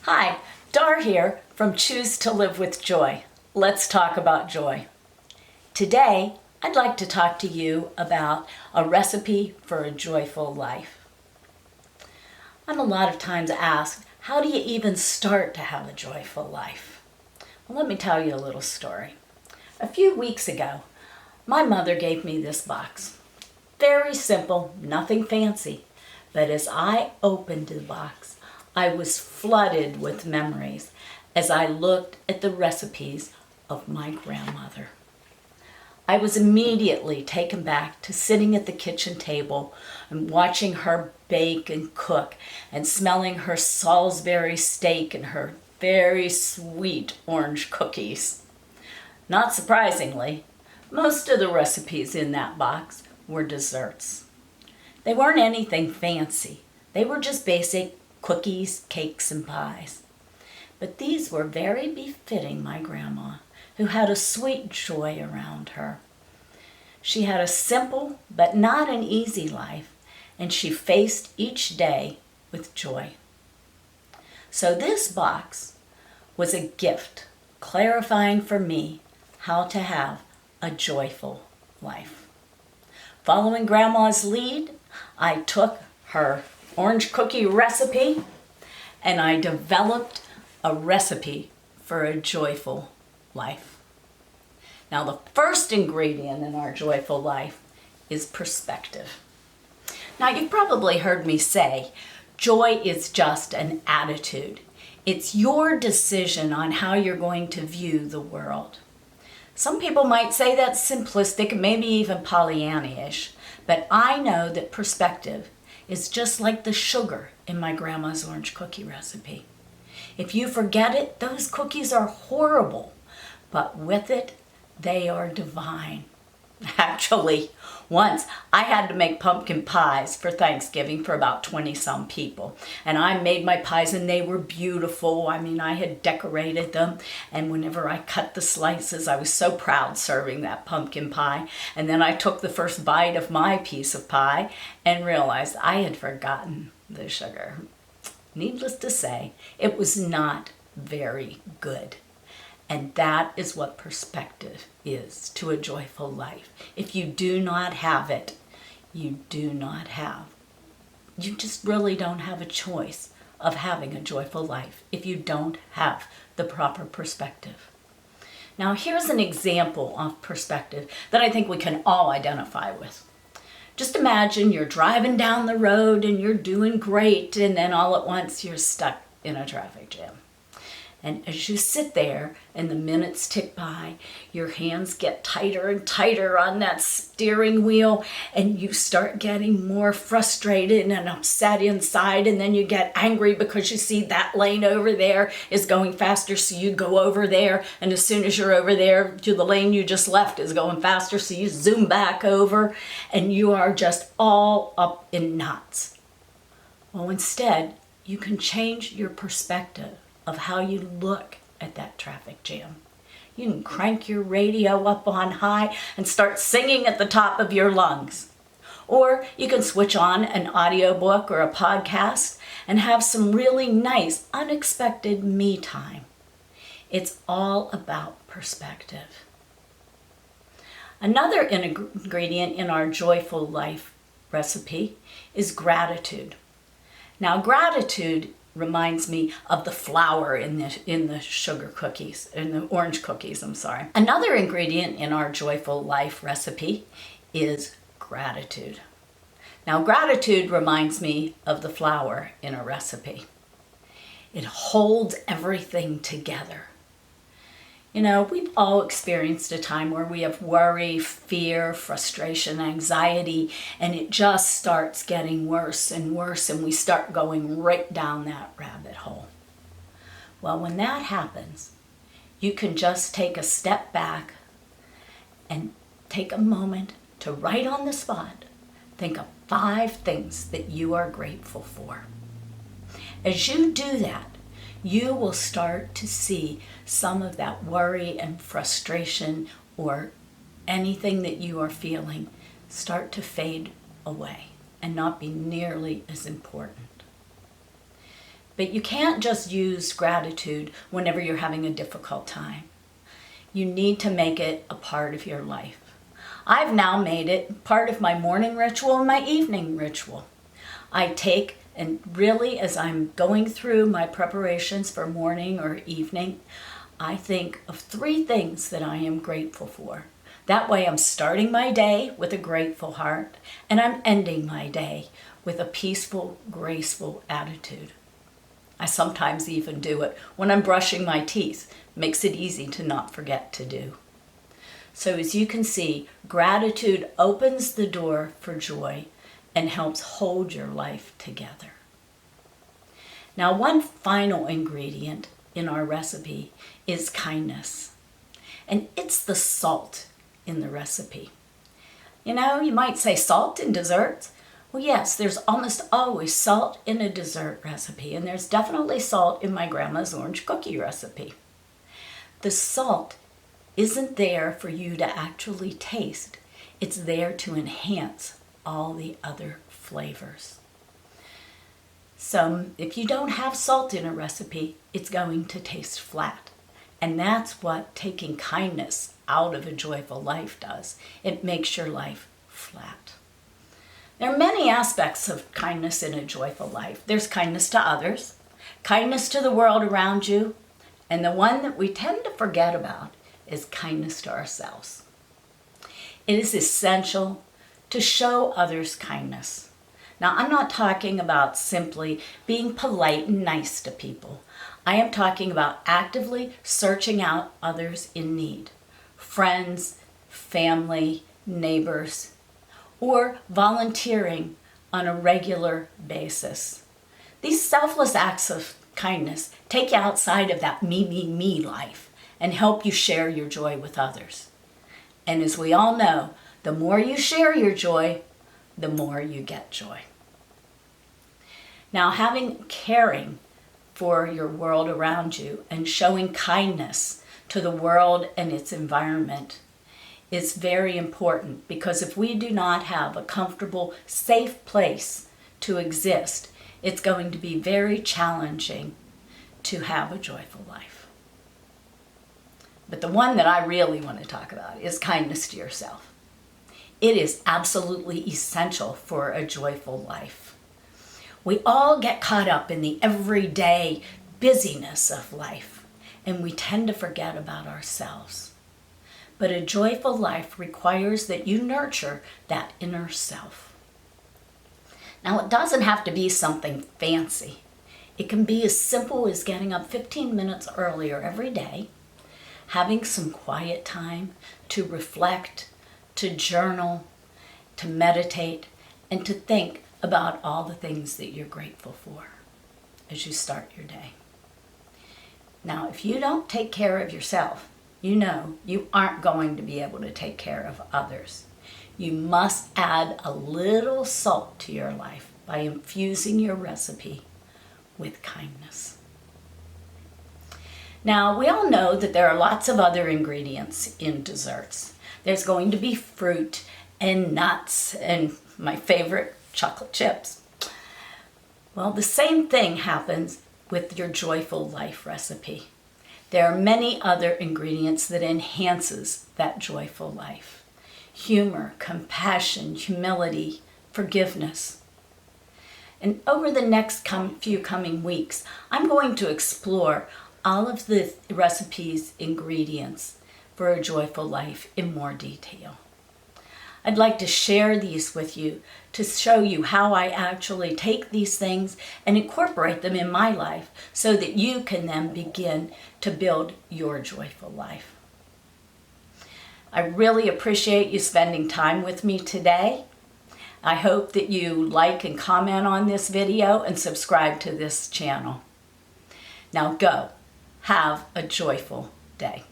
Hi, Dar here from Choose to Live with Joy. Let's talk about joy. Today, I'd like to talk to you about a recipe for a joyful life. I'm a lot of times asked, how do you even start to have a joyful life? Well, let me tell you a little story. A few weeks ago, my mother gave me this box. Very simple, nothing fancy, but as I opened the box, I was flooded with memories as I looked at the recipes of my grandmother. I was immediately taken back to sitting at the kitchen table and watching her bake and cook and smelling her Salisbury steak and her very sweet orange cookies. Not surprisingly, most of the recipes in that box were desserts. They weren't anything fancy. They were just basic cookies, cakes, and pies. But these were very befitting my grandma, who had a sweet joy around her. She had a simple but not an easy life, and she faced each day with joy. So this box was a gift, clarifying for me how to have a joyful life. Following Grandma's lead, I took her orange cookie recipe and I developed a recipe for a joyful life. Now, the first ingredient in our joyful life is perspective. Now, you've probably heard me say, joy is just an attitude. It's your decision on how you're going to view the world. Some people might say that's simplistic, maybe even Pollyanna-ish, but I know that perspective is just like the sugar in my grandma's orange cookie recipe. If you forget it, those cookies are horrible, but with it, they are divine. Actually, once I had to make pumpkin pies for Thanksgiving for about 20-some people. And I made my pies and they were beautiful. I mean, I had decorated them. And whenever I cut the slices, I was so proud serving that pumpkin pie. And then I took the first bite of my piece of pie and realized I had forgotten the sugar. Needless to say, it was not very good. And that is what perspective is to a joyful life. If you do not have it, you just really don't have a choice of having a joyful life if you don't have the proper perspective. Now, here's an example of perspective that I think we can all identify with. Just imagine you're driving down the road and you're doing great, and then all at once you're stuck in a traffic jam. And as you sit there and the minutes tick by, your hands get tighter and tighter on that steering wheel, and you start getting more frustrated and upset inside, and then you get angry because you see that lane over there is going faster, so you go over there, and as soon as you're over there, to the lane you just left is going faster, so you zoom back over, and you are just all up in knots. Well, instead, you can change your perspective of how you look at that traffic jam. You can crank your radio up on high and start singing at the top of your lungs. Or you can switch on an audiobook or a podcast and have some really nice, unexpected me time. It's all about perspective. Another ingredient in our joyful life recipe is gratitude. Now, gratitude reminds me of the flour in the sugar cookies, in the orange cookies, Another ingredient in our joyful life recipe is gratitude. Now, gratitude reminds me of the flour in a recipe. It holds everything together. You know, we've all experienced a time where we have worry, fear, frustration, anxiety, and it just starts getting worse, and we start going right down that rabbit hole. Well, when that happens, you can just take a step back and take a moment to right on the spot, think of 5 things that you are grateful for. As you do that, you will start to see some of that worry and frustration or anything that you are feeling start to fade away and not be nearly as important. But you can't just use gratitude whenever you're having a difficult time. You need to make it a part of your life. I've now made it part of my morning ritual and my evening ritual. I take, and really as I'm going through my preparations for morning or evening, I think of 3 things that I am grateful for. That way I'm starting my day with a grateful heart, and I'm ending my day with a peaceful, graceful attitude. I sometimes even do it when I'm brushing my teeth. Makes it easy to not forget to do. So as you can see, gratitude opens the door for joy and helps hold your life together. Now, one final ingredient in our recipe is kindness. And it's the salt in the recipe. You know, you might say salt in desserts. Well, yes, there's almost always salt in a dessert recipe, and there's definitely salt in my grandma's orange cookie recipe. The salt isn't there for you to actually taste. It's there to enhance all the other flavors. So if you don't have salt in a recipe, it's going to taste flat. And that's what taking kindness out of a joyful life does. It makes your life flat. There are many aspects of kindness in a joyful life. There's kindness to others, kindness to the world around you, and the one that we tend to forget about is kindness to ourselves. It is essential to show others kindness. Now, I'm not talking about simply being polite and nice to people. I am talking about actively searching out others in need, friends, family, neighbors, or volunteering on a regular basis. These selfless acts of kindness take you outside of that me life and help you share your joy with others. And as we all know, the more you share your joy, the more you get joy. Now, caring for your world around you and showing kindness to the world and its environment is very important, because if we do not have a comfortable, safe place to exist, it's going to be very challenging to have a joyful life. But the one that I really want to talk about is kindness to yourself. It is absolutely essential for a joyful life. We all get caught up in the everyday busyness of life, and we tend to forget about ourselves. But a joyful life requires that you nurture that inner self. Now, it doesn't have to be something fancy. It can be as simple as getting up 15 minutes earlier every day, having some quiet time to reflect, to journal, to meditate, and to think about all the things that you're grateful for as you start your day. Now, if you don't take care of yourself, you know you aren't going to be able to take care of others. You must add a little salt to your life by infusing your recipe with kindness. Now, we all know that there are lots of other ingredients in desserts. There's going to be fruit and nuts and my favorite, chocolate chips. Well, the same thing happens with your joyful life recipe. There are many other ingredients that enhances that joyful life. Humor, compassion, humility, forgiveness. And over the next few coming weeks, I'm going to explore all of the recipe's ingredients for a joyful life in more detail. I'd like to share these with you to show you how I actually take these things and incorporate them in my life so that you can then begin to build your joyful life. I really appreciate you spending time with me today. I hope that you like and comment on this video and subscribe to this channel. Now go, have a joyful day.